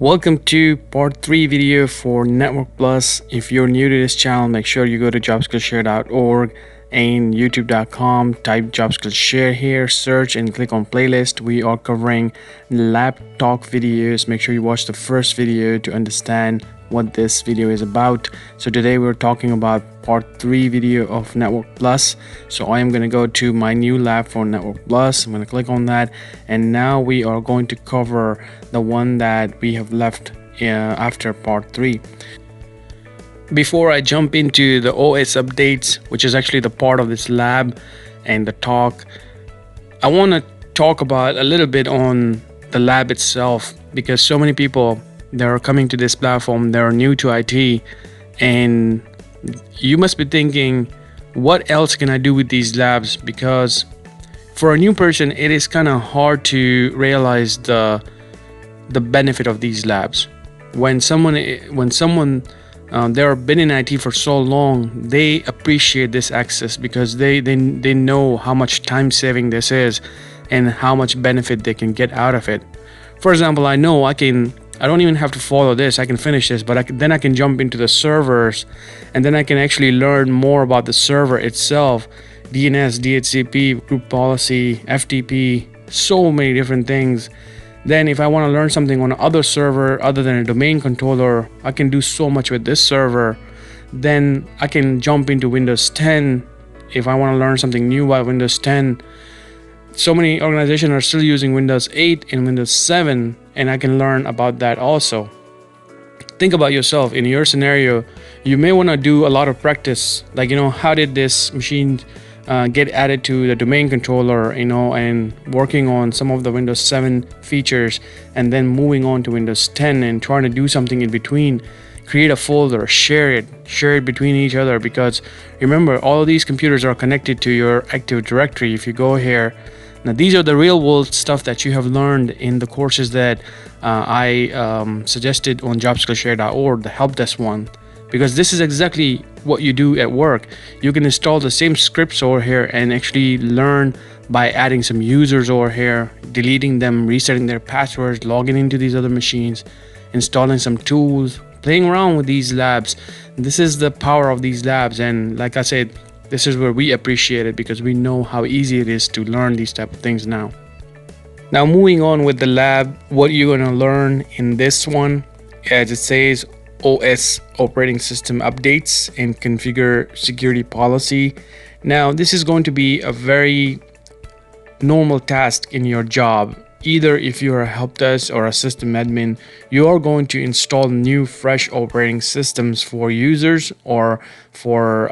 Welcome to part 3 video for Network Plus. If you're new to this channel, make sure you go to jobskillshare.org and youtube.com, type jobskillshare here, search and click on playlist. We are covering lab talk videos. Make sure you watch the first video to understand what this video is about. So today we're talking about part 3 video of Network Plus. So I am going to go to my new lab for Network Plus. I'm going to click on that, and now we are going to cover the one that we have left after part 3. Before I jump into the OS updates, which is actually the part of this lab and the talk, I want to talk about a little bit on the lab itself, because so many people that are coming to this platform, they are new to IT, and you must be thinking, what else can I do with these labs? Because for a new person, it is kind of hard to realize the benefit of these labs. When someone they've been in IT for so long, they appreciate this access because they know how much time saving this is and how much benefit they can get out of it. For example, I know I don't even have to follow this. I can finish this, but then I can jump into the servers, and then I can actually learn more about the server itself, DNS, DHCP, group policy, FTP, so many different things. Then if I want to learn something on another server other than a domain controller, I can do so much with this server. Then I can jump into Windows 10 if I want to learn something new about Windows 10. So many organizations are still using Windows 8 and Windows 7, and I can learn about that also. Think about yourself. In your scenario, you may want to do a lot of practice, like, how did this machine get added to the domain controller, and working on some of the Windows 7 features, and then moving on to Windows 10 and trying to do something in between. Create a folder, share it between each other, because remember, all of these computers are connected to your Active Directory. If you go here, now these are the real world stuff that you have learned in the courses that I suggested on jobskillshare.org, the help desk one, because this is exactly what you do at work. You can install the same scripts over here and actually learn by adding some users over here, deleting them, resetting their passwords, logging into these other machines, installing some tools, playing around with these labs. This is the power of these labs, and like I said, this is where we appreciate it, because we know how easy it is to learn these type of things now. Now moving on with the lab, what you're going to learn in this one, as it says, OS operating system updates and configure security policy. Now this is going to be a very normal task in your job. Either if you're a help desk or a system admin, you are going to install new fresh operating systems for users or for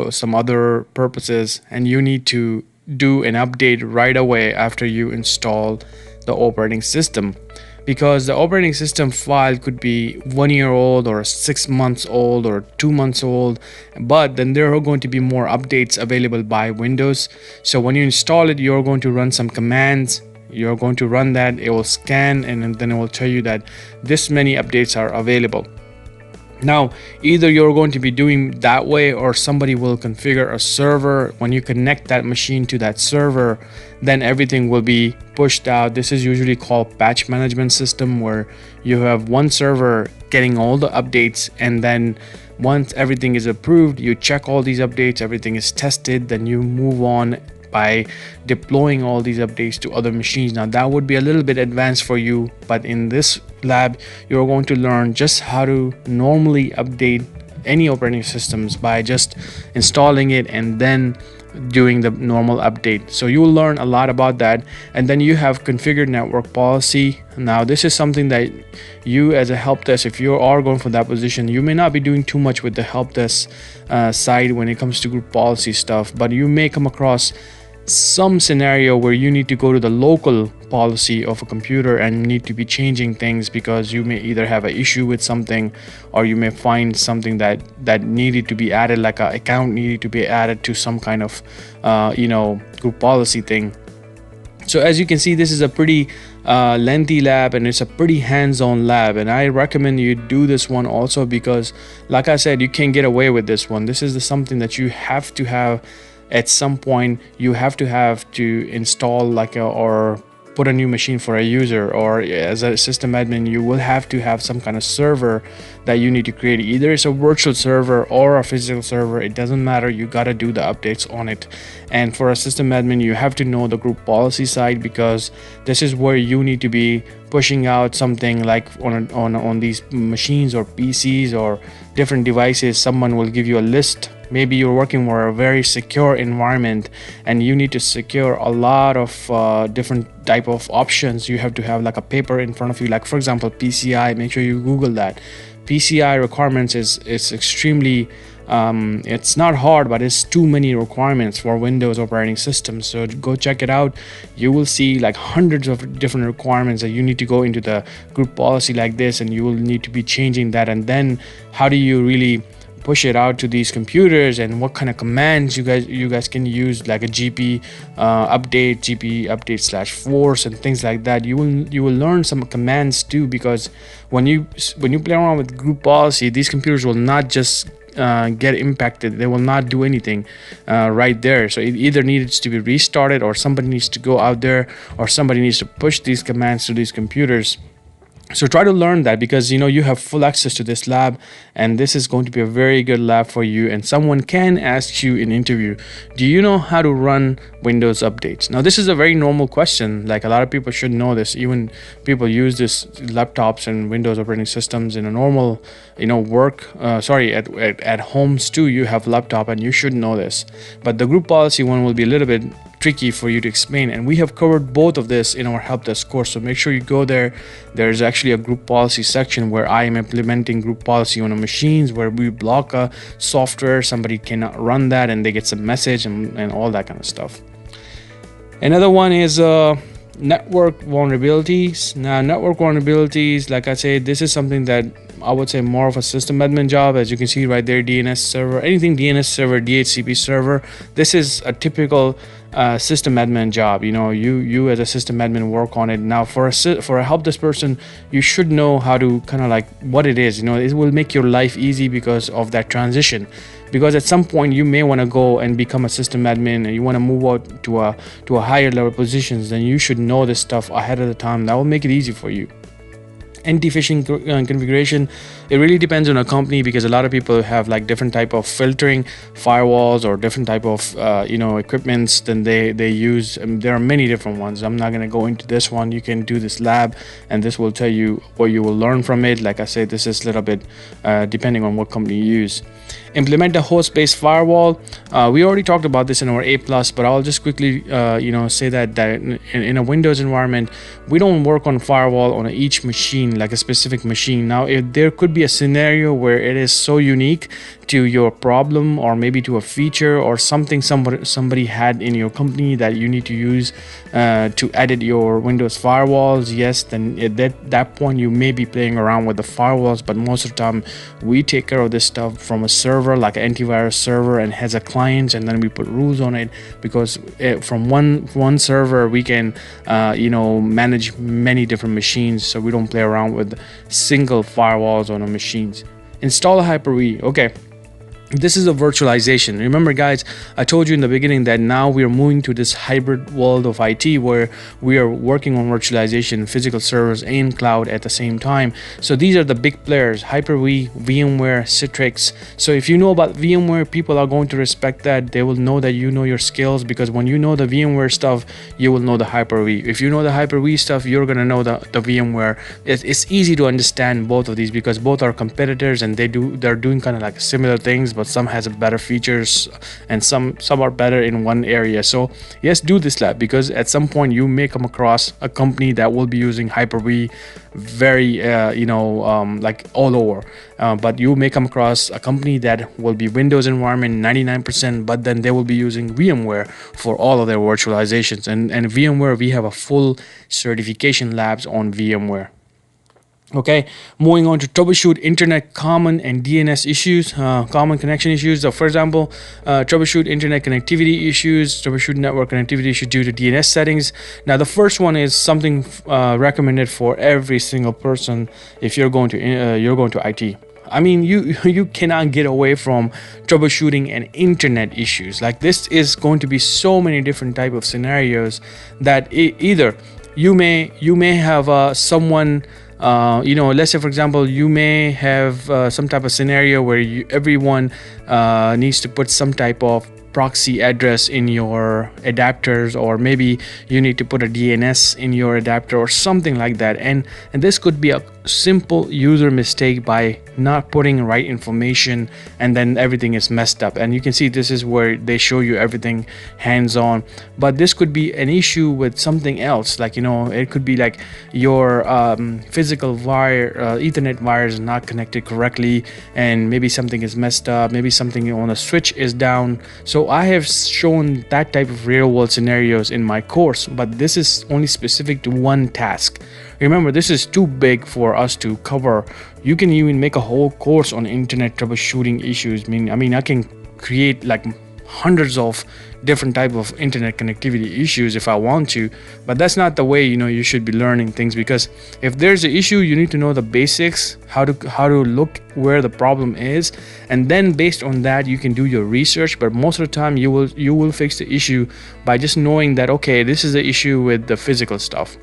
some other purposes, and you need to do an update right away after you install the operating system, because the operating system file could be 1 year old or 6 months old or 2 months old, but then there are going to be more updates available by Windows. So when you install it, you're going to run some commands. You're going to run that, it will scan, and then it will tell you that this many updates are available. Now, either you're going to be doing that way, or somebody will configure a server. When you connect that machine to that server, then everything will be pushed out. This is usually called patch management system, where you have one server getting all the updates, and then once everything is approved, you check all these updates, everything is tested, then you move on by deploying all these updates to other machines. Now that would be a little bit advanced for you, but in this lab you're going to learn just how to normally update any operating systems by just installing it and then doing the normal update. So you will learn a lot about that. And then you have configured network policy. Now this is something that you, as a help desk, if you are going for that position, you may not be doing too much with the help desk side when it comes to group policy stuff, but you may come across some scenario where you need to go to the local policy of a computer and need to be changing things, because you may either have an issue with something, or you may find something that needed to be added, like an account needed to be added to some kind of group policy thing. So as you can see, this is a pretty lengthy lab, and it's a pretty hands-on lab, and I recommend you do this one also, because like I said, you can't get away with this one. This is something that you have to have at some point. You have to install or put a new machine for a user, or as a system admin you will have to have some kind of server that you need to create. Either it's a virtual server or a physical server, it doesn't matter, you got to do the updates on it. And for a system admin you have to know the group policy side, because this is where you need to be pushing out something like on these machines or PCs or different devices. Someone will give you a list. Maybe you're working for a very secure environment and you need to secure a lot of different type of options. You have to have like a paper in front of you, like for example PCI. Make sure you Google that. PCI requirements is extremely it's not hard, but it's too many requirements for Windows operating systems. So go check it out. You will see like hundreds of different requirements that you need to go into the group policy like this, and you will need to be changing that. And then how do you really push it out to these computers, and what kind of commands you guys can use, like a GP update, GP update / force and things like that. You will learn some commands too, because when you play around with group policy, these computers will not just get impacted. They will not do anything right there. So it either needs to be restarted, or somebody needs to go out there, or somebody needs to push these commands to these computers. So try to learn that, because you have full access to this lab, and this is going to be a very good lab for you. And someone can ask you in interview, do you know how to run Windows updates? Now this is a very normal question. Like a lot of people should know this. Even people use this laptops and Windows operating systems in a normal work at homes too. You have laptop and you should know this, but the group policy one will be a little bit tricky for you to explain, and we have covered both of this in our help desk course. So make sure you go there. There's actually a group policy section where I am implementing group policy on a machines where we block a software, somebody cannot run that and they get some message and all that kind of stuff. Another one is network vulnerabilities. Now network vulnerabilities, like I said, this is something that I would say more of a system admin job. As you can see right there, DNS server, anything DNS server, DHCP server, this is a typical system admin job. You as a system admin work on it. Now for a help desk person, you should know how to kind of like what it is. It will make your life easy because of that transition, because at some point you may want to go and become a system admin and you want to move out to a higher level positions. Then you should know this stuff ahead of the time. That will make it easy for you. Anti-phishing configuration, it really depends on a company, because a lot of people have like different type of filtering firewalls or different type of equipments than they use. There are many different ones. I'm not going to go into this one. You can do this lab and this will tell you what you will learn from it. Like I said, this is a little bit depending on what company you use. Implement a host-based firewall. We already talked about this in our A+, but I'll just quickly say that in a Windows environment, we don't work on firewall on each machine, like a specific machine. Now if there could be a scenario where it is so unique to your problem, or maybe to a feature or something somebody had in your company that you need to use to edit your Windows firewalls, yes, then at that point you may be playing around with the firewalls. But most of the time we take care of this stuff from a server, like an antivirus server, and has a client, and then we put rules on it, because from one server we can manage many different machines. So we don't play around with single firewalls on our machines. Install a Hyper-V. Okay, this is a virtualization. Remember guys, I told you in the beginning that now we are moving to this hybrid world of IT where we are working on virtualization, physical servers and cloud at the same time. So these are the big players: Hyper-V, VMware, Citrix. So if you know about VMware, people are going to respect that. They will know that you know your skills, because when you know the VMware stuff, you will know the Hyper-V. If you know the Hyper-V stuff, you're gonna know the VMware. It's easy to understand both of these, because both are competitors and they're doing kind of like similar things, but some has better features and some are better in one area. So yes, do this lab, because at some point you may come across a company that will be using Hyper-V very like all over, but you may come across a company that will be Windows environment 99%, but then they will be using VMware for all of their virtualizations. And VMware, we have a full certification labs on VMware. Okay, moving on to troubleshoot internet common and DNS issues, common connection issues. So for example, troubleshoot internet connectivity issues, troubleshoot network connectivity issues due to DNS settings. Now the first one is something recommended for every single person if you're going to IT. I mean, you cannot get away from troubleshooting and internet issues. Like this is going to be so many different type of scenarios that either you may have someone, let's say for example, you may have some type of scenario where everyone needs to put some type of proxy address in your adapters, or maybe you need to put a DNS in your adapter or something like that, and this could be a simple user mistake by not putting right information, and then everything is messed up. And you can see this is where they show you everything hands-on, but this could be an issue with something else, like it could be like your physical wire, Ethernet wire is not connected correctly, and maybe something is messed up, maybe something on a switch is down. So I have shown that type of real-world scenarios in my course, but this is only specific to one task. Remember, this is too big for us to cover. You can even make a whole course on internet troubleshooting issues. I mean, I can create like hundreds of different type of internet connectivity issues if I want to, but that's not the way you should be learning things, because if there's an issue, you need to know the basics, how to look where the problem is, and then based on that you can do your research. But most of the time you will fix the issue by just knowing that, okay, this is the issue with the physical stuff,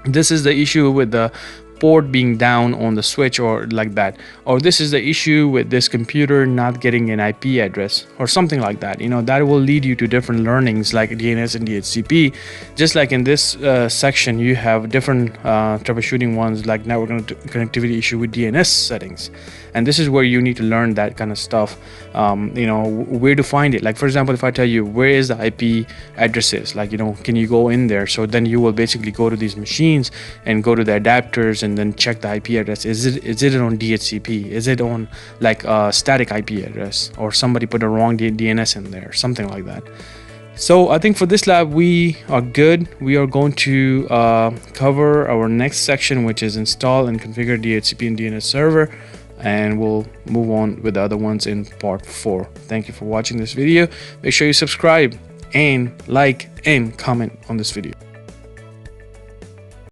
this is the issue with the port being down on the switch or like that, or this is the issue with this computer not getting an IP address or something like that. That will lead you to different learnings like DNS and DHCP. Just like in this section, you have different troubleshooting ones, like network connectivity issue with DNS settings, and this is where you need to learn that kind of stuff. Where to find it. Like for example, if I tell you where is the IP addresses, like can you go in there? So then you will basically go to these machines and go to the adapters and then check the IP address. Is it on DHCP? Is it on like a static IP address, or somebody put a wrong DNS in there, something like that. So I think for this lab we are good. We are going to cover our next section, which is install and configure DHCP and DNS server, and we'll move on with the other ones in part 4. Thank you for watching this video. Make sure you subscribe and like and comment on this video.